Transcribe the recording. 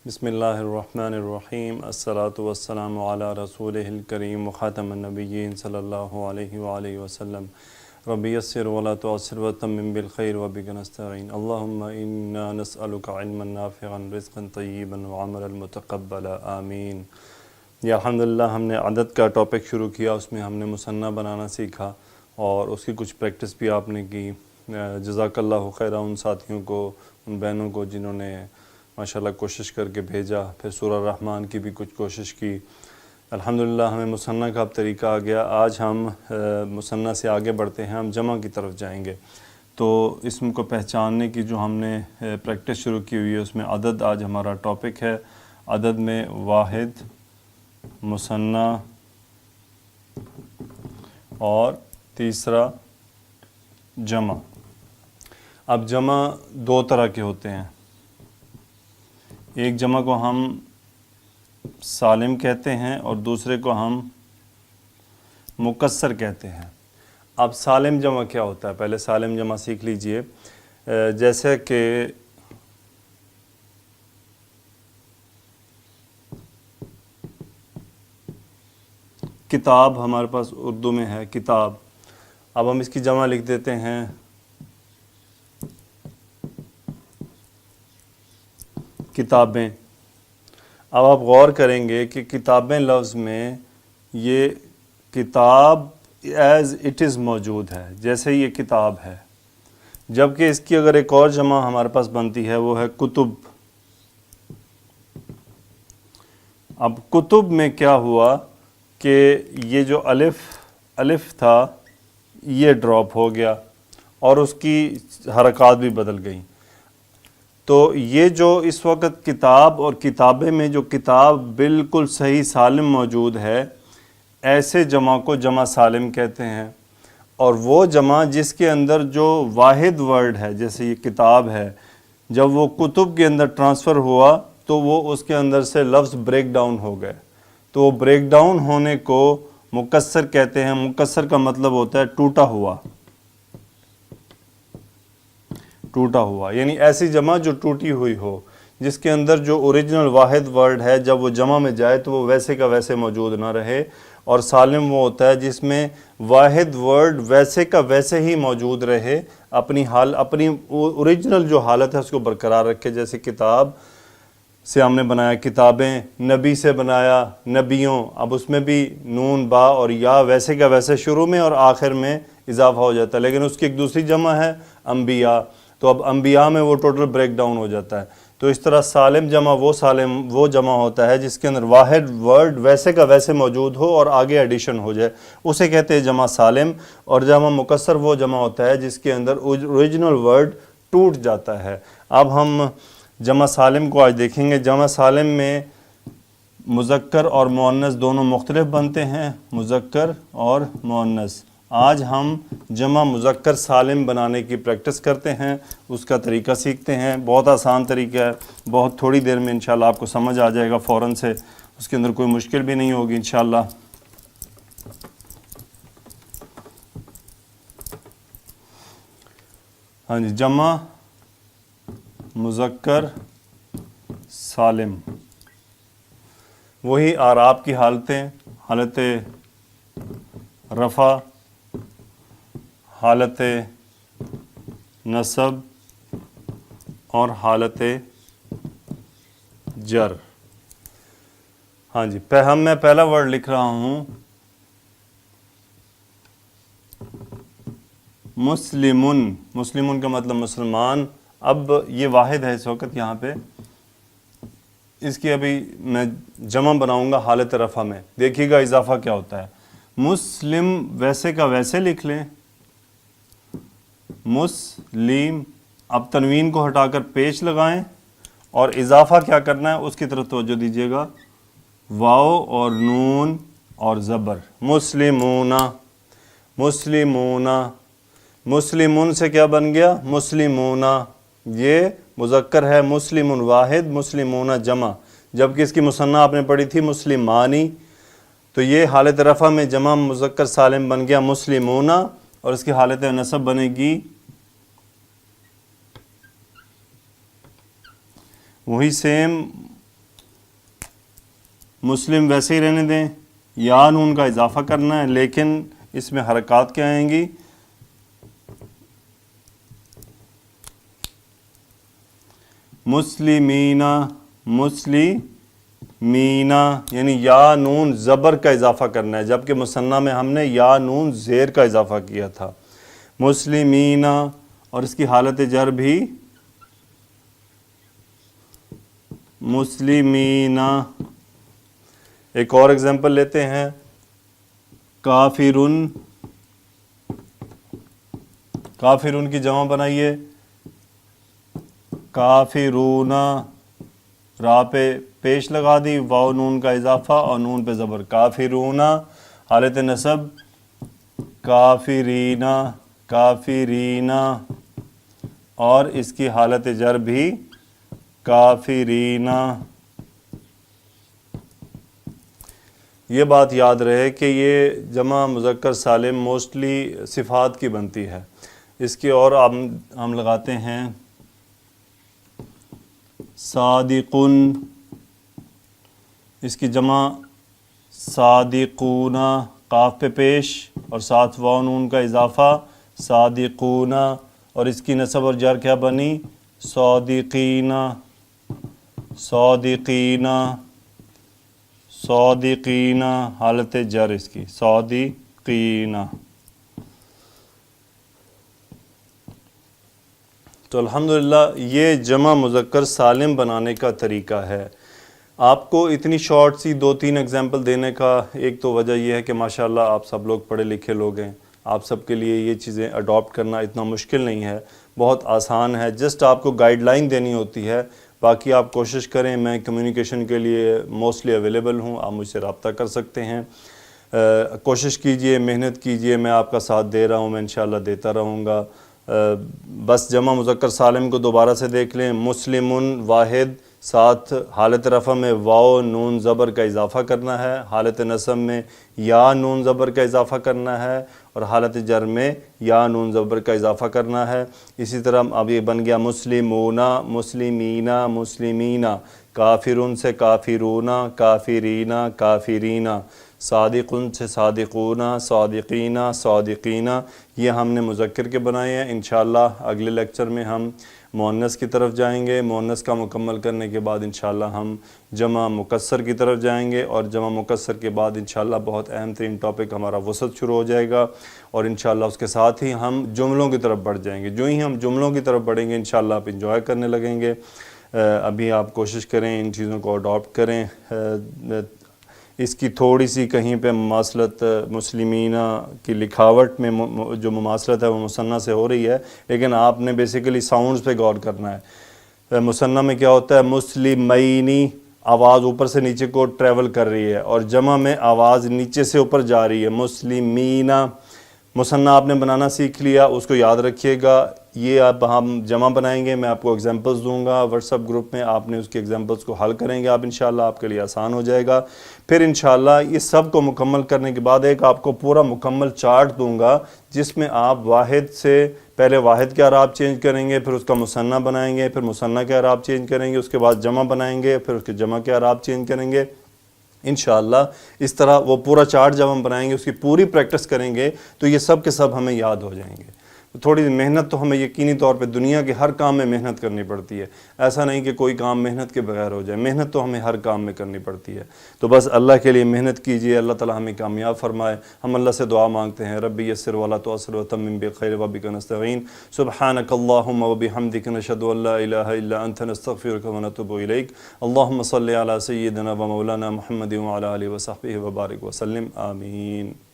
بسم اللہ الرحمن الرحیم الصلاۃ والسلام علی رسولہ الکریم وخاتم النبیین صلی اللہ علیہ وآلہ وسلم ربی یسر ولا تعسر وتمم بالخیر وبک نستعین اللہم انا نسألک علما نافعا رزقا طیبا وعملا متقبلا آمین۔ یہ الحمدللہ ہم نے عدد کا ٹاپک شروع کیا، اس میں ہم نے مثنیٰ بنانا سیکھا اور اس کی کچھ پریکٹس بھی آپ نے کی۔ جزاک اللہ خیرہ ان ساتھیوں کو، ان بہنوں کو جنہوں نے ماشاءاللہ کوشش کر کے بھیجا، پھر سورہ الرحمن کی بھی کچھ کوشش کی۔ الحمدللہ ہمیں مثنیٰ کا اب طریقہ آ گیا۔ آج ہم مثنیٰ سے آگے بڑھتے ہیں، ہم جمع کی طرف جائیں گے۔ تو اسم کو پہچاننے کی جو ہم نے پریکٹس شروع کی ہوئی ہے، اس میں عدد آج ہمارا ٹاپک ہے۔ عدد میں واحد، مثنیٰ اور تیسرا جمع۔ اب جمع دو طرح کے ہوتے ہیں، ایک جمع کو ہم سالم کہتے ہیں اور دوسرے کو ہم مکسر کہتے ہیں۔ اب سالم جمع کیا ہوتا ہے؟ پہلے سالم جمع سیکھ لیجئے۔ جیسے کہ کتاب ہمارے پاس اردو میں ہے کتاب، اب ہم اس کی جمع لکھ دیتے ہیں کتابیں۔ اب آپ غور کریں گے کہ کتابیں لفظ میں یہ کتاب ایز اٹ از موجود ہے، جیسے یہ کتاب ہے، جبکہ اس کی اگر ایک اور جمع ہمارے پاس بنتی ہے وہ ہے کتب۔ اب کتب میں کیا ہوا کہ یہ جو الف تھا یہ ڈراپ ہو گیا اور اس کی حرکات بھی بدل گئیں۔ تو یہ جو اس وقت کتاب اور کتابیں میں جو کتاب بالکل صحیح سالم موجود ہے، ایسے جمع کو جمع سالم کہتے ہیں۔ اور وہ جمع جس کے اندر جو واحد ورڈ ہے، جیسے یہ کتاب ہے، جب وہ کتب کے اندر ٹرانسفر ہوا تو وہ اس کے اندر سے لفظ بریک ڈاؤن ہو گئے، تو وہ بریک ڈاؤن ہونے کو مکسر کہتے ہیں۔ مکسر کا مطلب ہوتا ہے ٹوٹا ہوا، ٹوٹا ہوا، یعنی ایسی جمع جو ٹوٹی ہوئی ہو، جس کے اندر جو اوریجنل واحد ورڈ ہے جب وہ جمع میں جائے تو وہ ویسے کا ویسے موجود نہ رہے۔ اور سالم وہ ہوتا ہے جس میں واحد ورڈ ویسے کا ویسے ہی موجود رہے، اپنی اوریجنل جو حالت ہے اس کو برقرار رکھے۔ جیسے کتاب سے ہم نے بنایا کتابیں، نبی سے بنایا نبیوں، اب اس میں بھی نون با اور یا ویسے کا ویسے شروع میں اور آخر میں اضافہ ہو جاتا ہے، لیکن اس کی ایک دوسری جمع ہے انبیاء، تو اب انبیاء میں وہ ٹوٹل بریک ڈاؤن ہو جاتا ہے۔ تو اس طرح سالم جمع وہ جمع ہوتا ہے جس کے اندر واحد ورڈ ویسے کا ویسے موجود ہو اور آگے ایڈیشن ہو جائے، اسے کہتے ہیں جمع سالم۔ اور جمع مکسر وہ جمع ہوتا ہے جس کے اندر اوریجنل ورڈ ٹوٹ جاتا ہے۔ اب ہم جمع سالم کو آج دیکھیں گے۔ جمع سالم میں مذکر اور مؤنث دونوں مختلف بنتے ہیں، مذکر اور مؤنث۔ آج ہم جمع مذکر سالم بنانے کی پریکٹس کرتے ہیں، اس کا طریقہ سیکھتے ہیں۔ بہت آسان طریقہ ہے، بہت تھوڑی دیر میں انشاءاللہ آپ کو سمجھ آ جائے گا فوراً سے، اس کے اندر کوئی مشکل بھی نہیں ہوگی انشاءاللہ۔ ہاں جی، جمع مذکر سالم، وہی اعراب کی حالتیں، حالت رفع، حالت نصب اور حالت جر۔ ہاں جی، میں پہلا ورڈ لکھ رہا ہوں مسلمن۔ مسلمن کا مطلب مسلمان۔ اب یہ واحد ہے اس وقت یہاں پہ، اس کی ابھی میں جمع بناؤں گا حالت رفع میں، دیکھیے گا اضافہ کیا ہوتا ہے۔ مسلم ویسے کا ویسے لکھ لیں، مسلم۔ اب تنوین کو ہٹا کر پیش لگائیں اور اضافہ کیا کرنا ہے اس کی طرف توجہ دیجیے گا، واو اور نون اور زبر، مسلمون۔ مسلمون، مسلمون سے کیا بن گیا؟ مسلمون۔ یہ مذکر ہے، مسلمون واحد، مسلمون جمع، جبکہ اس کی مثنیٰ آپ نے پڑھی تھی مسلمانی، تو یہ حالت رفع میں جمع مذکر سالم بن گیا مسلمون، اور اس کی حالت نصب بنے گی وہی سیم مسلم ویسے ہی رہنے دیں، یا نون کا اضافہ کرنا ہے، لیکن اس میں حرکات کیا آئیں گی؟ مسلمینا، مسلمینا، یعنی یا نون زبر کا اضافہ کرنا ہے، جبکہ مثنیٰ میں ہم نے یا نون زیر کا اضافہ کیا تھا۔ مسلمینا، اور اس کی حالت جر بھی مسلمینا۔ ایک اور ایگزامپل لیتے ہیں، کافرن، کافرن کی جمع بنائیے، کافرونا، را پہ پیش لگا دی، واو نون کا اضافہ اور نون پہ زبر، کافرونا، حالت نصب کافرینا، کافرینا، اور اس کی حالت جر بھی کافرینا۔ یہ بات یاد رہے کہ یہ جمع مذکر سالم موسٹلی صفات کی بنتی ہے۔ اس کے اور ہم لگاتے ہیں صادقن، اس کی جمع صادقون، قاف پہ پیش اور ساتھ واو نون کا اضافہ صادقون، اور اس کی نصب اور جر کیا بنی؟ صادقین، صادقین، صادقین، حالت جر اس کی صادقین۔ تو الحمدللہ یہ جمع مذکر سالم بنانے کا طریقہ ہے۔ آپ کو اتنی شارٹ سی 2-3 ایگزامپل دینے کا ایک تو وجہ یہ ہے کہ ماشاءاللہ آپ سب لوگ پڑھے لکھے لوگ ہیں، آپ سب کے لیے یہ چیزیں اڈاپٹ کرنا اتنا مشکل نہیں ہے، بہت آسان ہے، جسٹ آپ کو گائیڈ لائن دینی ہوتی ہے۔ باقی آپ کوشش کریں، میں کمیونیکیشن کے لیے موسٹلی اویلیبل ہوں، آپ مجھ سے رابطہ کر سکتے ہیں۔ کوشش کیجئے، محنت کیجئے، میں آپ کا ساتھ دے رہا ہوں، میں انشاءاللہ دیتا رہوں گا۔ بس جمع مذکر سالم کو دوبارہ سے دیکھ لیں، مسلمن واحد، ساتھ حالت رفع میں واو نون زبر کا اضافہ کرنا ہے، حالت نصب میں یا نون زبر کا اضافہ کرنا ہے، اور حالت جر میں یا نون زبر کا اضافہ کرنا ہے۔ اسی طرح اب یہ بن گیا مسلمونا، مسلمینا، مسلمینا، کافرون سے کافرونا، کافرینا، کافرینا، صادقن سے صادقونا، صادقینا، صادقینا۔ یہ ہم نے مذکر کے بنائے ہیں۔ انشاءاللہ اگلے لیکچر میں ہم مؤنث کی طرف جائیں گے، مؤنث کا مکمل کرنے کے بعد انشاءاللہ ہم جمع مکسر کی طرف جائیں گے، اور جمع مکسر کے بعد انشاءاللہ بہت اہم ترین ٹاپک ہمارا وسط شروع ہو جائے گا، اور انشاءاللہ اس کے ساتھ ہی ہم جملوں کی طرف بڑھ جائیں گے۔ جو ہی ہم جملوں کی طرف بڑھیں گے انشاءاللہ آپ انجوائے کرنے لگیں گے۔ ابھی آپ کوشش کریں ان چیزوں کو اڈاپٹ کریں۔ اس کی تھوڑی سی کہیں پہ مماثلت مسلمینہ کی لکھاوٹ میں جو مماثلت ہے وہ مثنیٰ سے ہو رہی ہے، لیکن آپ نے بیسیکلی ساؤنڈز پہ غور کرنا ہے۔ مثنیٰ میں کیا ہوتا ہے؟ مسلمینی، آواز اوپر سے نیچے کو ٹریول کر رہی ہے، اور جمع میں آواز نیچے سے اوپر جا رہی ہے، مسلمینہ۔ مثنیٰ آپ نے بنانا سیکھ لیا، اس کو یاد رکھیے گا۔ یہ اب ہم جمع بنائیں گے، میں آپ کو ایگزامپلز دوں گا واٹس ایپ گروپ میں، آپ نے اس کے ایگزامپلز کو حل کریں گے آپ انشاءاللہ، آپ کے لیے آسان ہو جائے گا۔ پھر انشاءاللہ اس سب کو مکمل کرنے کے بعد ایک آپ کو پورا مکمل چارٹ دوں گا، جس میں آپ واحد سے پہلے واحد کے اعراب چینج کریں گے، پھر اس کا مثنیٰ بنائیں گے، پھر مثنیٰ کے اعراب چینج کریں گے، اس کے بعد جمع بنائیں گے، پھر اس کے جمع کے اعراب چینج کریں گے۔ انشاءاللہ اس طرح وہ پورا چارٹ جب ہم بنائیں گے، اس کی پوری پریکٹس کریں گے، تو یہ سب کے سب ہمیں یاد ہو جائیں گے۔ تھوڑی محنت تو ہمیں یقینی طور پہ دنیا کے ہر کام میں محنت کرنی پڑتی ہے، ایسا نہیں کہ کوئی کام محنت کے بغیر ہو جائے، محنت تو ہمیں ہر کام میں کرنی پڑتی ہے۔ تو بس اللہ کے لیے محنت کیجئے، اللہ تعالی ہمیں کامیاب فرمائے۔ ہم اللہ سے دعا مانگتے ہیں، ربی یسر ولا تعسر وتمم بخیر وبک نستعین، سبحانک اللہم وبحمدک، نشہد ان لا الہ الا انت، نستغفرک ونتوب الیک۔ اللہم صلی علی سیدنا و مولانا محمد وعلی آلہ وصحبہ وبارک وسلم، آمین۔